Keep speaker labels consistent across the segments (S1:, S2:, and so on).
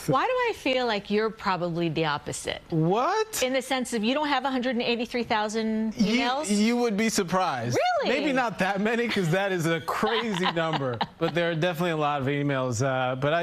S1: Why do I feel like you're probably the opposite?
S2: What?
S1: In the sense of you don't have 183,000 emails?
S2: You would be surprised.
S1: Really?
S2: Maybe not that many, because that is a crazy number. But there are definitely a lot of emails. But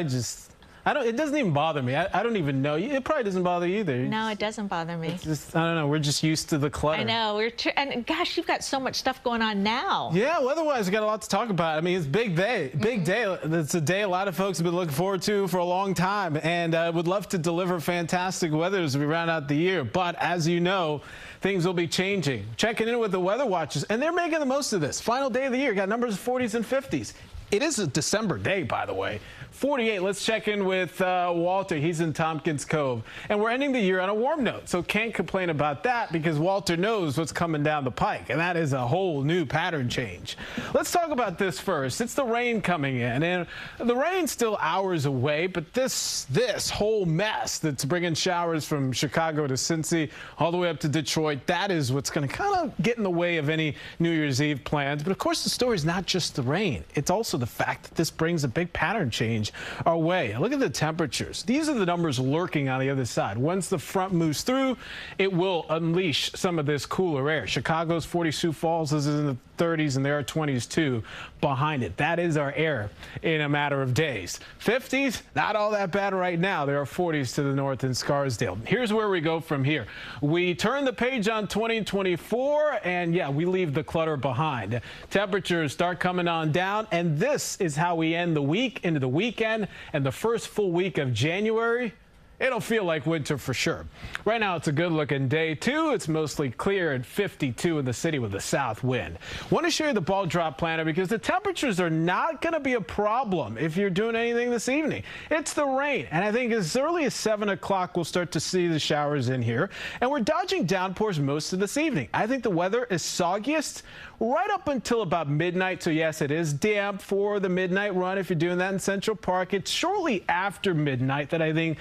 S2: it doesn't even bother me. I don't even know. It probably doesn't bother you either.
S1: No, it doesn't bother me.
S2: It's just, I don't know. We're just used to the clutter.
S1: I know. And gosh, you've got so much stuff going on now.
S2: Yeah, weather-wise, we got a lot to talk about. I mean, it's a big day. Big day. It's a day a lot of folks have been looking forward to for a long time, and would love to deliver fantastic weather as we round out the year. But as you know, things will be changing. Checking in with the weather watchers, and they're making the most of this. Final day of the year. Got numbers of 40s and 50s. It is a December day, by the way. 48. Let's check in with Walter. He's in Tompkins Cove. And we're ending the year on a warm note, so can't complain about that because Walter knows what's coming down the pike, and that is a whole new pattern change. Let's talk about this first. It's the rain coming in, and the rain's still hours away, but this whole mess that's bringing showers from Chicago to Cincy all the way up to Detroit, that is what's going to kind of get in the way of any New Year's Eve plans. But of course, the story is not just the rain. It's also the fact that this brings a big pattern change our way. Look at the temperatures. These are the numbers lurking on the other side. Once the front moves through, it will unleash some of this cooler air. Chicago's 40, Sioux Falls is in the 30s, and there are 20s too behind it. That is our air in a matter of days. 50s, not all that bad right now. There are 40s to the north in Scarsdale. Here's where we go from here. We turn the page on 2024, and yeah, we leave the clutter behind. Temperatures start coming on down, and this is how we end the week into the weekend and the first full week of January. It'll feel like winter for sure. Right now, it's a good-looking day, too. It's mostly clear at 52 in the city with a south wind. Want to show you the ball drop planner because the temperatures are not going to be a problem if you're doing anything this evening. It's the rain, and I think as early as 7 o'clock, we'll start to see the showers in here. And we're dodging downpours most of this evening. I think the weather is soggiest right up until about midnight. So, yes, it is damp for the midnight run if you're doing that in Central Park. It's shortly after midnight that I think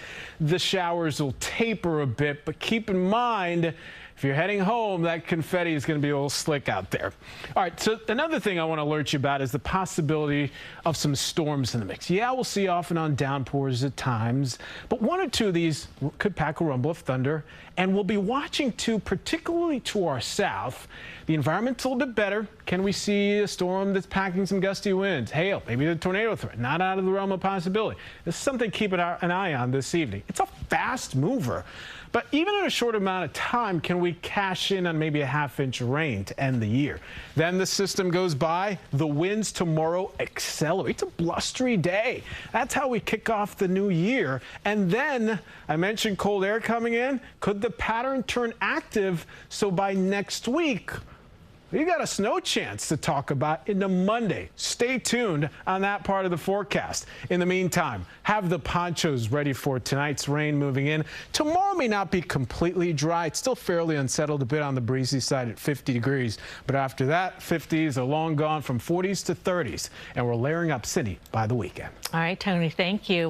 S2: the showers will taper a bit, but keep in mind, if you're heading home, that confetti is going to be a little slick out there. All right, so another thing I want to alert you about is the possibility of some storms in the mix. Yeah, we'll see off and on downpours at times, but one or two of these could pack a rumble of thunder, and we'll be watching too, particularly to our south. The environment's a little bit better. Can we see a storm that's packing some gusty winds? Hail, maybe the tornado threat, not out of the realm of possibility. This is something to keep an eye on this evening. It's a fast mover. But even in a short amount of time, can we cash in on maybe a half-inch rain to end the year? Then the system goes by. The winds tomorrow accelerate. It's a blustery day. That's how we kick off the new year. And then I mentioned cold air coming in. Could the pattern turn active so by next week, we got a snow chance to talk about into Monday? Stay tuned on that part of the forecast. In the meantime, have the ponchos ready for tonight's rain moving in. Tomorrow may not be completely dry. It's still fairly unsettled, a bit on the breezy side at 50 degrees. But after that, 50s are long gone from 40s to 30s. And we're layering up city by the weekend.
S1: All right, Tony, thank you.